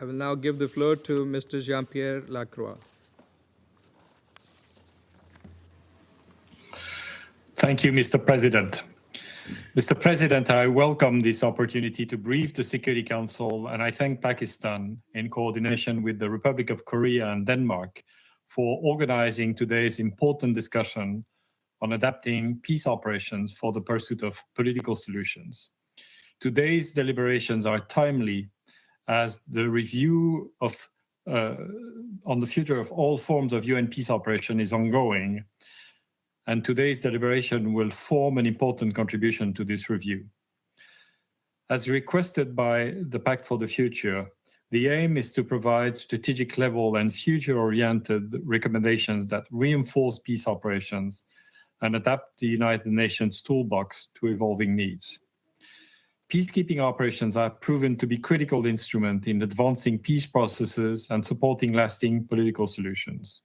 I will now give the floor to Mr. Jean-Pierre Lacroix. Thank you, Mr. President. Mr. President, I welcome this opportunity to brief the Security Council, and I thank Pakistan, in coordination with the Republic of Korea and Denmark, for organizing today's important discussion on adapting peace operations for the pursuit of political solutions. Today's deliberations are timely as the review of on the future of all forms of UN peace operation is ongoing, and today's deliberation will form an important contribution to this review. As requested by the Pact for the Future, the aim is to provide strategic level and future-oriented recommendations that reinforce peace operations and adapt the United Nations toolbox to evolving needs. Peacekeeping operations are proven to be a critical instrument in advancing peace processes and supporting lasting political solutions.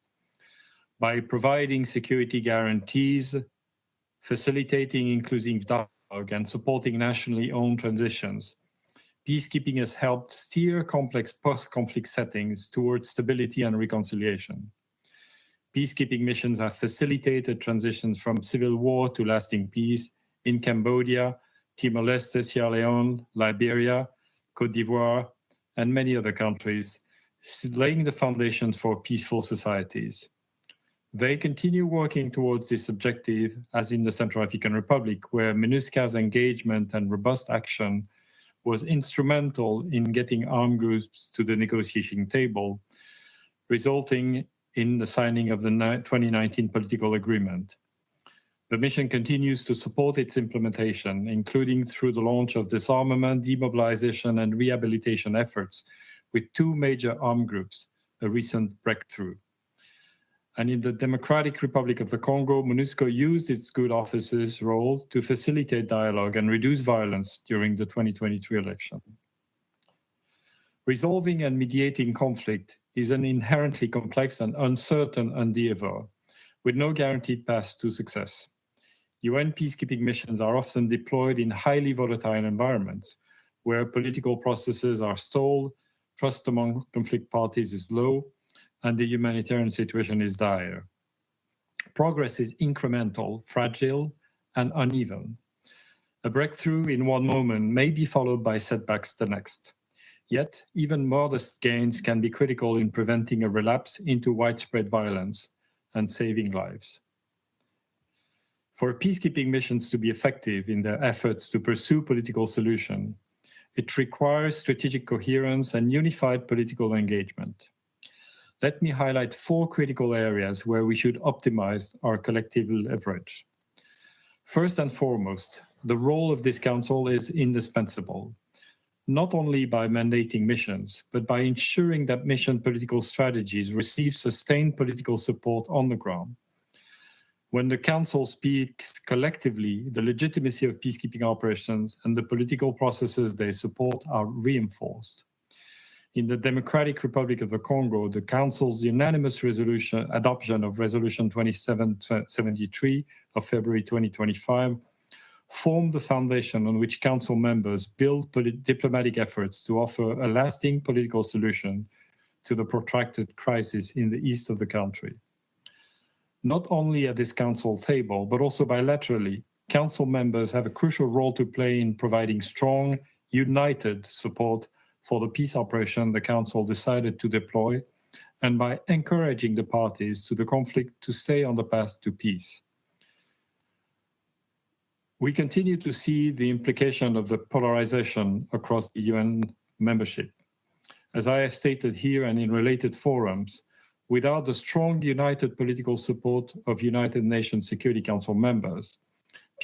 By providing security guarantees, facilitating inclusive dialogue, and supporting nationally owned transitions, peacekeeping has helped steer complex post-conflict settings towards stability and reconciliation. Peacekeeping missions have facilitated transitions from civil war to lasting peace in Cambodia, Timor-Leste, Sierra Leone, Liberia, Côte d'Ivoire, and many other countries, laying the foundation for peaceful societies. They continue working towards this objective, as in the Central African Republic, where MINUSCA's engagement and robust action was instrumental in getting armed groups to the negotiation table, resulting in the signing of the 2019 political agreement. The mission continues to support its implementation, including through the launch of disarmament, demobilization, and rehabilitation efforts with two major armed groups, a recent breakthrough. And in the Democratic Republic of the Congo, MONUSCO used its good officer's role to facilitate dialogue and reduce violence during the 2023 election. Resolving and mediating conflict is an inherently complex and uncertain endeavor, with no guaranteed path to success. UN peacekeeping missions are often deployed in highly volatile environments, where political processes are stalled, trust among conflict parties is low, and the humanitarian situation is dire. Progress is incremental, fragile, and uneven. A breakthrough in one moment may be followed by setbacks the next. Yet, even modest gains can be critical in preventing a relapse into widespread violence and saving lives. For peacekeeping missions to be effective in their efforts to pursue political solution, it requires strategic coherence and unified political engagement. Let me highlight 4 critical areas where we should optimize our collective leverage. First and foremost, the role of this council is indispensable, not only by mandating missions, but by ensuring that mission political strategies receive sustained political support on the ground. When the Council speaks collectively, the legitimacy of peacekeeping operations and the political processes they support are reinforced. In the Democratic Republic of the Congo, the Council's unanimous adoption of Resolution 2773 of February 2025 formed the foundation on which Council members build diplomatic efforts to offer a lasting political solution to the protracted crisis in the east of the country. Not only at this Council table, but also bilaterally, Council members have a crucial role to play in providing strong, united support for the peace operation the Council decided to deploy, and by encouraging the parties to the conflict to stay on the path to peace. We continue to see the implication of the polarization across the UN membership. As I have stated here and in related forums, without the strong, united political support of United Nations Security Council members,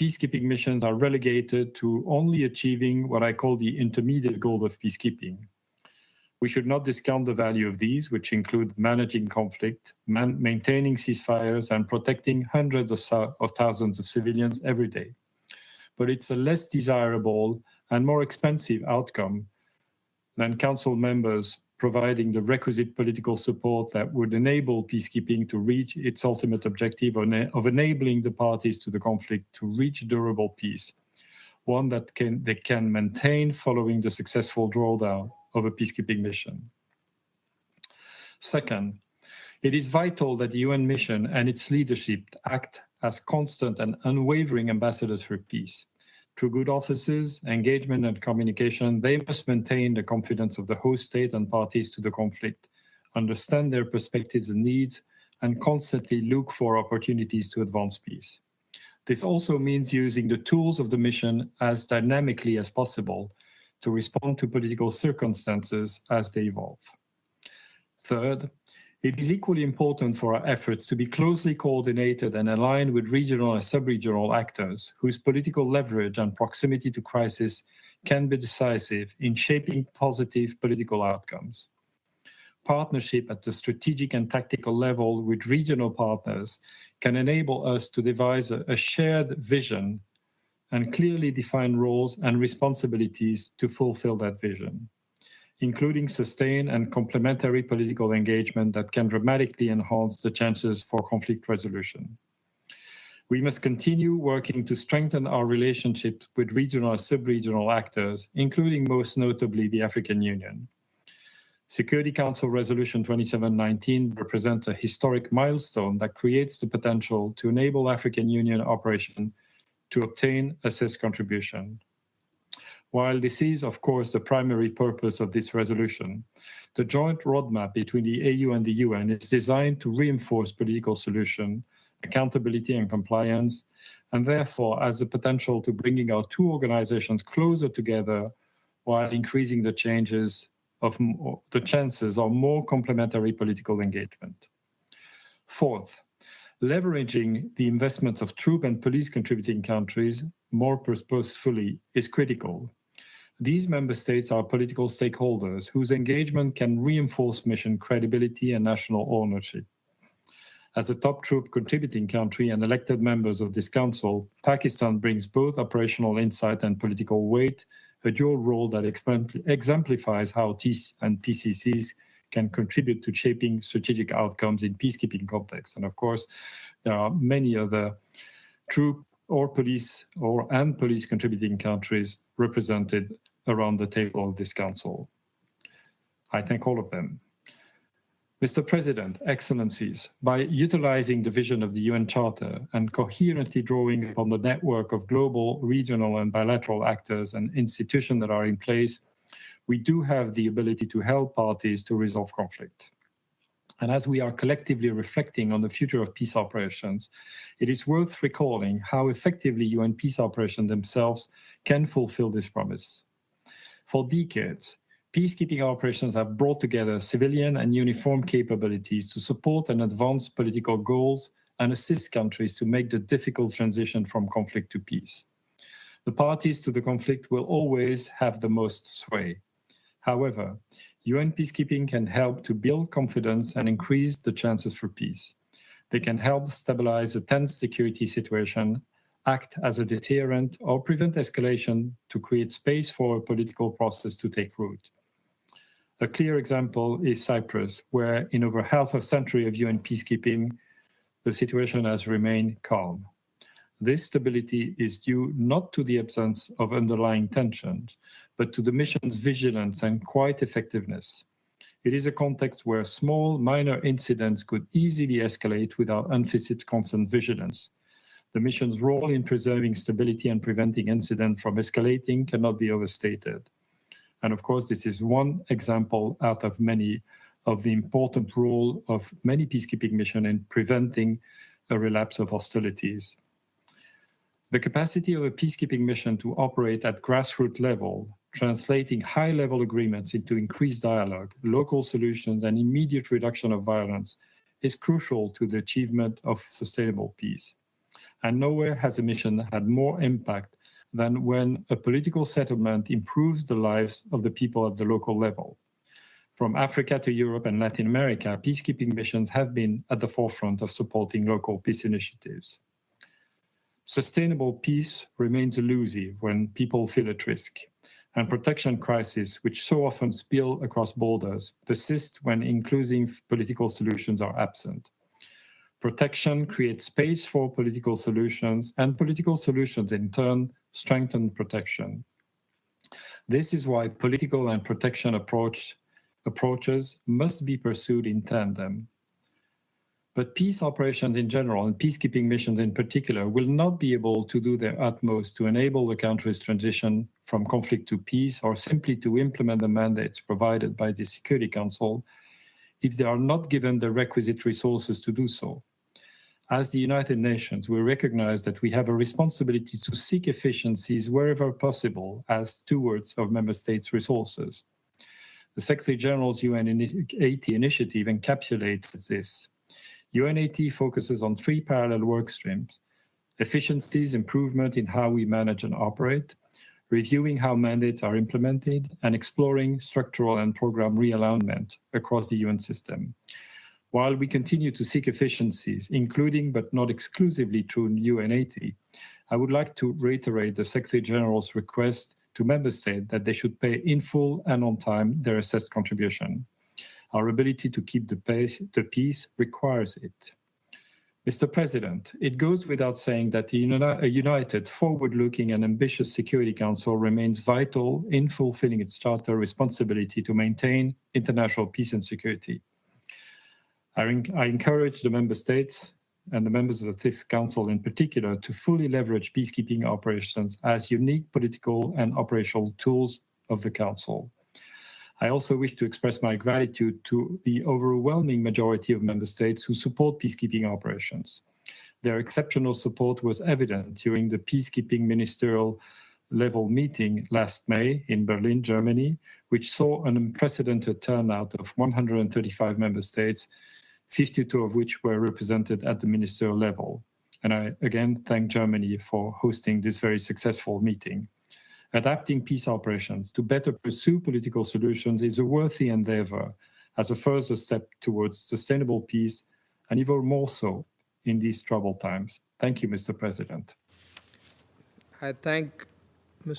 peacekeeping missions are relegated to only achieving what I call the intermediate goal of peacekeeping. We should not discount the value of these, which include managing conflict, maintaining ceasefires, and protecting hundreds of thousands of civilians every day. But it's a less desirable and more expensive outcome than Council members providing the requisite political support that would enable peacekeeping to reach its ultimate objective of enabling the parties to the conflict to reach durable peace, one that they can maintain following the successful drawdown of a peacekeeping mission. Second, it is vital that the UN mission and its leadership act as constant and unwavering ambassadors for peace. Through good offices, engagement, and communication, they must maintain the confidence of the host state and parties to the conflict, understand their perspectives and needs, and constantly look for opportunities to advance peace. This also means using the tools of the mission as dynamically as possible to respond to political circumstances as they evolve. Third, it is equally important for our efforts to be closely coordinated and aligned with regional and sub-regional actors whose political leverage and proximity to crisis can be decisive in shaping positive political outcomes. Partnership at the strategic and tactical level with regional partners can enable us to devise a shared vision and clearly define roles and responsibilities to fulfill that vision, including sustained and complementary political engagement that can dramatically enhance the chances for conflict resolution. We must continue working to strengthen our relationships with regional and sub-regional actors, including most notably the African Union. Security Council Resolution 2719 represents a historic milestone that creates the potential to enable African Union operation to obtain assessed contribution. While this is, of course, the primary purpose of this resolution, the joint roadmap between the AU and the UN is designed to reinforce political solution, accountability and compliance, and therefore has the potential to bringing our two organizations closer together while increasing the chances of more complementary political engagement. Fourth, leveraging the investments of troop and police contributing countries more purposefully is critical. These member states are political stakeholders whose engagement can reinforce mission credibility and national ownership. As a top troop contributing country and elected members of this council, Pakistan brings both operational insight and political weight, a dual role that exemplifies how TIS and PCCs can contribute to shaping strategic outcomes in peacekeeping contexts. And of course, there are many other troop or police and police contributing countries represented around the table of this council. I thank all of them. Mr. President, Excellencies, by utilizing the vision of the UN Charter and coherently drawing upon the network of global, regional, and bilateral actors and institutions that are in place, we do have the ability to help parties to resolve conflict. And as we are collectively reflecting on the future of peace operations, it is worth recalling how effectively UN peace operations themselves can fulfill this promise. For decades, peacekeeping operations have brought together civilian and uniform capabilities to support and advance political goals and assist countries to make the difficult transition from conflict to peace. The parties to the conflict will always have the most sway. However, UN peacekeeping can help to build confidence and increase the chances for peace. They can help stabilize a tense security situation, act as a deterrent, or prevent escalation to create space for a political process to take root. A clear example is Cyprus, where in over half a century of UN peacekeeping, the situation has remained calm. This stability is due not to the absence of underlying tensions, but to the mission's vigilance and quiet effectiveness. It is a context where small, minor incidents could easily escalate without unfettered constant vigilance. The mission's role in preserving stability and preventing incidents from escalating cannot be overstated. And of course, this is one example out of many of the important role of many peacekeeping missions in preventing a relapse of hostilities. The capacity of a peacekeeping mission to operate at grassroots level, translating high-level agreements into increased dialogue, local solutions, and immediate reduction of violence is crucial to the achievement of sustainable peace. And nowhere has a mission had more impact than when a political settlement improves the lives of the people at the local level. From Africa to Europe and Latin America, peacekeeping missions have been at the forefront of supporting local peace initiatives. Sustainable peace remains elusive when people feel at risk, and protection crises, which so often spill across borders, persist when inclusive political solutions are absent. Protection creates space for political solutions, and political solutions in turn strengthen protection. This is why political and protection approach approaches must be pursued in tandem. But peace operations in general and peacekeeping missions in particular will not be able to do their utmost to enable the country's transition from conflict to peace or simply to implement the mandates provided by the Security Council if they are not given the requisite resources to do so. As the United Nations, we recognize that we have a responsibility to seek efficiencies wherever possible as stewards of member states' resources. The Secretary General's UN80 initiative encapsulates this. UN80 focuses on 3 parallel work streams: efficiencies, improvement in how we manage and operate, reviewing how mandates are implemented, and exploring structural and program realignment across the UN system. While we continue to seek efficiencies, including but not exclusively through UN80, I would like to reiterate the Secretary General's request to Member States that they should pay in full and on time their assessed contribution. Our ability to keep the peace requires it. Mr. President, it goes without saying that a united, forward-looking and ambitious Security Council remains vital in fulfilling its charter responsibility to maintain international peace and security. I encourage the Member States and the members of this Council in particular to fully leverage peacekeeping operations as unique political and operational tools of the Council. I also wish to express my gratitude to the overwhelming majority of member states who support peacekeeping operations. Their exceptional support was evident during the peacekeeping ministerial level meeting last May in Berlin, Germany, which saw an unprecedented turnout of 135 member states, 52 of which were represented at the ministerial level. And I again thank Germany for hosting this very successful meeting. Adapting peace operations to better pursue political solutions is a worthy endeavor as a further step towards sustainable peace, and even more so in these troubled times. Thank you, Mr. President. I thank Mr.